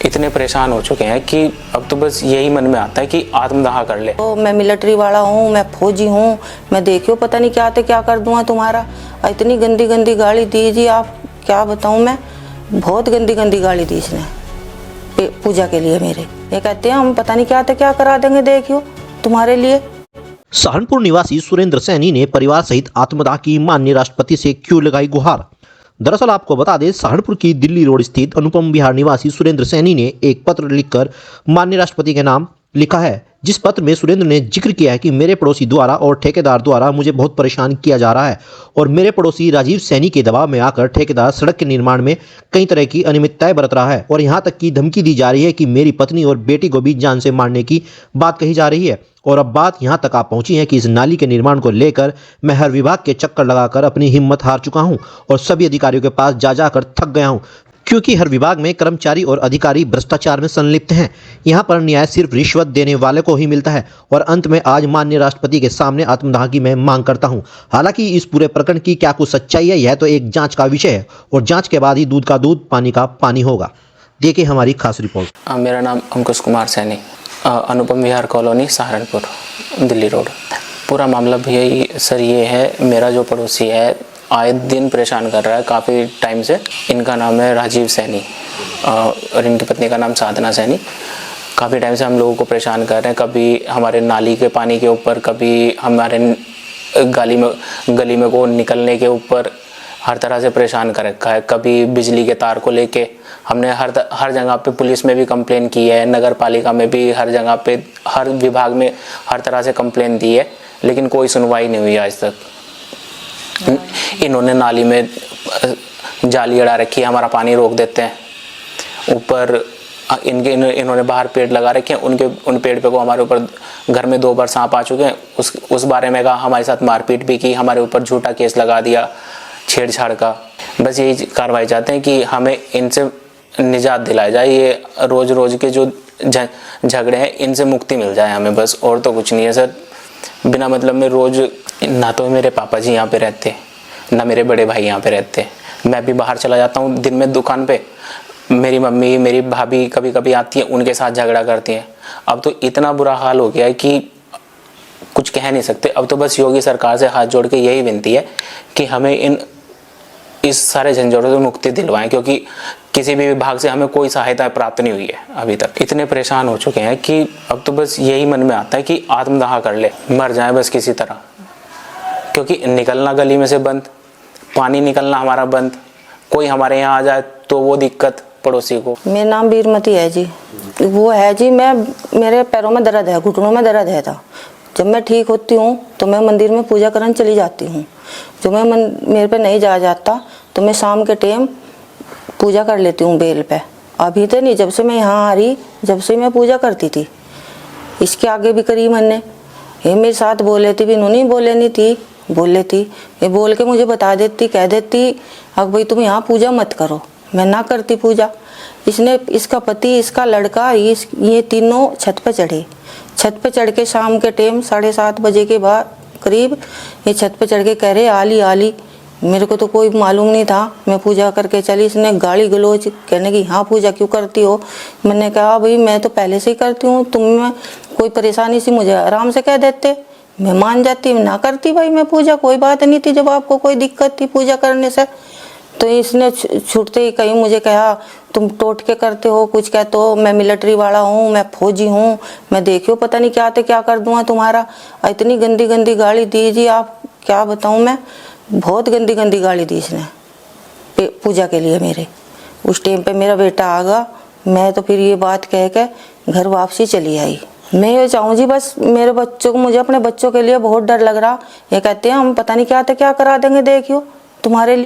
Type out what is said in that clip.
इतने परेशान हो चुके हैं कि अब तो बस यही मन में आता है कि आत्मदाह कर ले। तो मैं मिलिट्री वाला हूँ, मैं फौजी हूँ, मैं देखियो पता नहीं क्या थे क्या कर दूंगा तुम्हारा। इतनी गंदी गंदी गाली दी जी, आप क्या बताऊँ मैं, बहुत गंदी गंदी गाली दी इसने पूजा के लिए मेरे। ये कहते हैं हम पता नहीं क्या थे क्या करा देंगे देखियो तुम्हारे लिए। सहारनपुर निवासी सुरेंद्र सैनी ने परिवार सहित आत्मदाह की माननीय राष्ट्रपति से क्यों लगाई गुहार। दरअसल आपको बता दें, सहारनपुर की दिल्ली रोड स्थित अनुपम विहार निवासी सुरेंद्र सैनी ने एक पत्र लिखकर माननीय राष्ट्रपति के नाम लिखा है, जिस पत्र में सुरेंद्र ने जिक्र किया है कि मेरे पड़ोसी द्वारा और ठेकेदार द्वारा मुझे बहुत परेशान किया जा रहा है और मेरे पड़ोसी राजीव सैनी के दबाव में आकर ठेकेदार सड़क के निर्माण में कई तरह की अनियमितताएं बरत रहा है और यहाँ तक की धमकी दी जा रही है कि मेरी पत्नी और बेटी को भी जान से मारने की बात कही जा रही है। और अब बात यहाँ तक आ पहुंची है कि इस नाली के निर्माण को लेकर मैं हर विभाग के चक्कर लगाकर अपनी हिम्मत हार चुका हूँ और सभी अधिकारियों के पास जा जाकर थक गया हूँ, क्योंकि हर विभाग में कर्मचारी और अधिकारी भ्रष्टाचार में संलिप्त हैं। यहाँ पर न्याय सिर्फ रिश्वत देने वाले को ही मिलता है। और अंत में आज माननीय राष्ट्रपति के सामने आत्मदाह की मैं मांग करता हूँ। हालांकि इस पूरे प्रकरण की क्या कुछ सच्चाई है, यह तो एक जांच का विषय है और जांच के बाद ही दूध का दूध पानी का पानी होगा। देखिए हमारी खास रिपोर्ट। मेरा नाम अंकुश कुमार सैनी, अनुपम विहार कॉलोनी, सहारनपुर, दिल्ली रोड। पूरा मामला भी यही सर ये है, मेरा जो पड़ोसी है आए दिन परेशान कर रहा है काफ़ी टाइम से। इनका नाम है राजीव सैनी और इनकी पत्नी का नाम साधना सैनी। काफ़ी टाइम से हम लोगों को परेशान कर रहे हैं, कभी हमारे नाली के पानी के ऊपर, कभी हमारे गली में को निकलने के ऊपर, हर तरह से परेशान कर रखा है। कभी बिजली के तार को लेके हमने हर जगह पे पुलिस में भी कंप्लेन की है, नगर पालिका में भी, हर जगह पे, हर विभाग में हर तरह से कंप्लेन दी है, लेकिन कोई सुनवाई नहीं हुई आज तक। इन्होंने नाली में जाली अड़ा रखी है, हमारा पानी रोक देते हैं। ऊपर इन्होंने बाहर पेड़ लगा रखे हैं, उन पेड़ पे को हमारे ऊपर घर में 2 बार सांप आ चुके हैं। उस बारे में कहा, हमारे साथ मारपीट भी की, हमारे ऊपर झूठा केस लगा दिया छेड़छाड़ का। बस यही कार्रवाई चाहते हैं कि हमें इनसे निजात दिलाया जाए। ये रोज रोज के जो झगड़े हैं इनसे मुक्ति मिल जाए हमें, बस, और तो कुछ नहीं है सर। बिना मतलब में रोज ना तो मेरे पापा जी यहाँ पे रहते, ना मेरे बड़े भाई यहाँ पे रहते। मैं भी बाहर चला जाता हूँ दिन में दुकान पे, मेरी मम्मी, मेरी भाभी कभी कभी आती है, उनके साथ झगड़ा करती हैं। अब तो इतना बुरा हाल हो गया है कि कुछ कह नहीं सकते। अब तो बस योगी सरकार से हाथ जोड़ के यही विनती है कि हमें इस सारे झंझटों से मुक्ति दिलवाएं, क्योंकि किसी भी विभाग से हमें कोई सहायता प्राप्त नहीं हुई है अभी तक। इतने परेशान हो चुके हैं कि अब तो बस यही मन में आता है कि आत्मदाह कर ले, मर जाए बस किसी तरह, क्योंकि निकलना गली में से बंद, पानी निकलना हमारा बंद, कोई हमारे यहाँ आ जाए तो वो दिक्कत पड़ोसी को। मेरा नाम वीरमती है जी। वो है जी, मेरे पैरों में दर्द है, घुटनों में दर्द है था। जब मैं ठीक होती हूँ तो मैं मंदिर में पूजा करने चली जाती हूँ। जो मेरे पे नहीं जाता तो मैं शाम के टाइम पूजा कर लेती हूँ बेल पे। अभी तो नहीं, जब से मैं यहाँ आ रही, जब से मैं पूजा करती थी। इसके आगे भी करी मैंने, ये मेरे साथ बोले थी भी, नहीं बोले नहीं थी, बोले थी, ये बोल के मुझे बता देती, कह देती अब भाई तुम यहाँ पूजा मत करो। मैं ना करती पूजा। इसका पति, इसका लड़का, ये तीनों छत पे चढ़े। छत पे चढ़ के शाम के टाइम 7:30 बजे के बाद करीब ये छत पे चढ़ के कह रहे आली आली। मेरे को तो कोई मालूम नहीं था, मैं पूजा करके चली। इसने गाली गलौज कहने की, हाँ पूजा क्यों करती हो। मैंने कहा भाई मैं तो पहले से ही करती हूँ, तुम्हें कोई परेशानी सी मुझे आराम से कह देते, मैं मान जाती, ना करती भाई मैं पूजा, कोई बात नहीं थी। जब आपको कोई दिक्कत थी पूजा करने से, तो इसने छूटते ही कहीं मुझे कहा तुम टोट के करते हो, कुछ कहते हो, मैं मिलिट्री वाला हूँ, मैं फौजी हूँ, मैं देखियो पता नहीं क्या थे क्या कर दूंगा तुम्हारा। इतनी गंदी गंदी गाली दी जी, आप क्या बताऊँ मैं, बहुत गंदी गंदी गाली दी इसने पूजा के लिए मेरे। उस टाइम पे मेरा बेटा आ गया, मैं तो फिर ये बात कह के घर वापसी चली आई। मैं ये चाहूँ जी बस मेरे बच्चों को, मुझे अपने बच्चों के लिए बहुत डर लग रहा। ये कहते हैं हम पता नहीं क्या थे क्या करा देंगे देखियो तुम्हारे लिए।